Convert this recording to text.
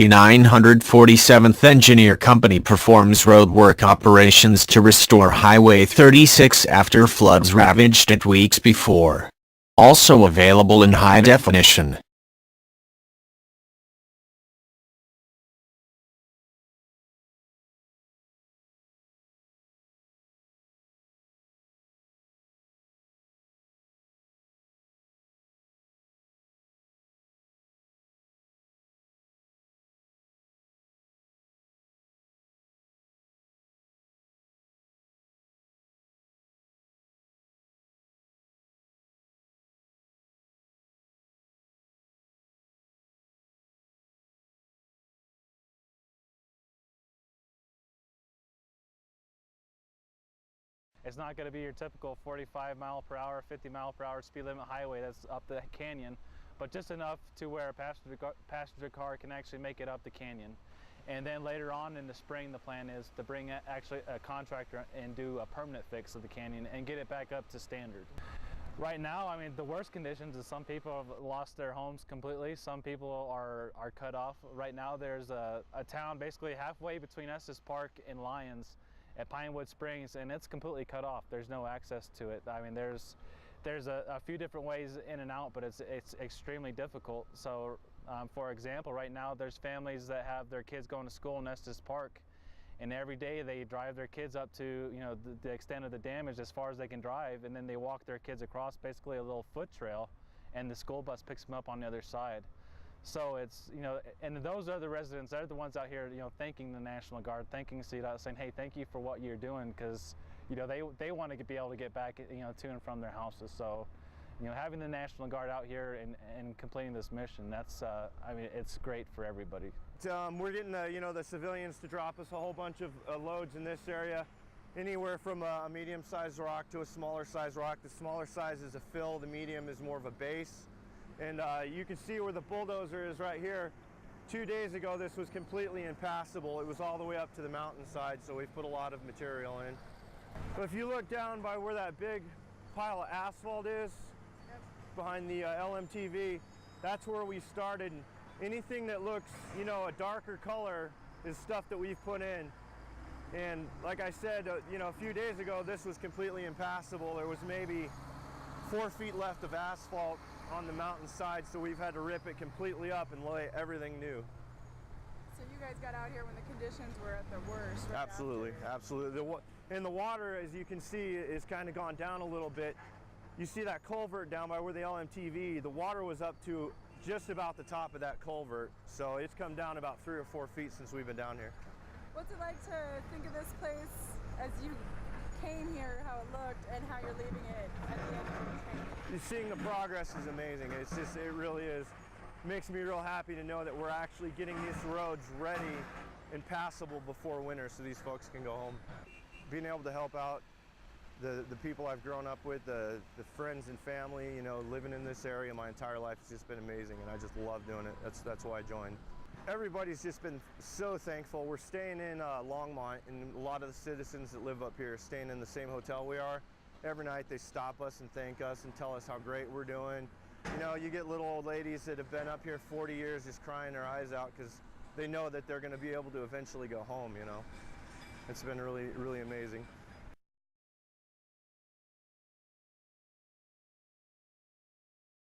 The 947th Engineer Company performs roadwork operations to restore Highway 36 after floods ravaged it weeks before. Also available in high definition. It's not going to be your typical 45 mile per hour, 50 mile per hour speed limit highway that's up the canyon, but just enough to where a passenger car can actually make it up the canyon. And then later on in the spring, the plan is to bring actually a contractor and do a permanent fix of the canyon and get it back up to standard. Right now, I mean, the worst conditions is some people have lost their homes completely. Some people are cut off. Right now, there's a town basically halfway between Estes Park and Lyons at Pinewood Springs, and it's completely cut off. There's no access to it. I mean, there's a few different ways in and out, but it's extremely difficult. So, for example, right now there's families that have their kids going to school in Estes Park, and every day they drive their kids up to, you know, the extent of the damage as far as they can drive, and then they walk their kids across basically a little foot trail, and the school bus picks them up on the other side. So it's, you know, and those are the residents, they're the ones out here, you know, thanking the National Guard, thanking CDOT, saying, hey, thank you for what you're doing, because, you know, they want to be able to get back, you know, to and from their houses. So, you know, having the National Guard out here and completing this mission, that's, I mean, it's great for everybody. We're getting, you know, the civilians to drop us a whole bunch of loads in this area, anywhere from a medium-sized rock to a smaller-sized rock. The smaller size is a fill, the medium is more of a base. And you can see where the bulldozer is right here. 2 days ago, this was completely impassable. It was all the way up to the mountainside, so we've put a lot of material in. But if you look down by where that big pile of asphalt is, behind the LMTV, that's where we started. Anything that looks, you know, a darker color is stuff that we've put in. And like I said, you know, a few days ago, this was completely impassable. There was maybe 4 feet left of asphalt on the mountainside, so we've had to rip it completely up and lay everything new. So you guys got out here when the conditions were at their worst, right? Absolutely, absolutely. And the water, as you can see, is kind of gone down a little bit. You see that culvert down by where the LMTV, the water was up to just about the top of that culvert, so it's come down about 3 or 4 feet since we've been down here. What's it like to think of this place as you came here, how it looked, and how you're leaving it at the end of the training? Seeing the progress is amazing. It's just, it really is. Makes me real happy to know that we're actually getting these roads ready and passable before winter so these folks can go home. Being able to help out the people I've grown up with, the friends and family, you know, living in this area my entire life has just been amazing, and I just love doing it. That's why I joined. Everybody's just been so thankful. We're staying in Longmont, and a lot of the citizens that live up here are staying in the same hotel we are. Every night they stop us and thank us and tell us how great we're doing. You know, you get little old ladies that have been up here 40 years just crying their eyes out because they know that they're going to be able to eventually go home, you know. It's been really, really amazing.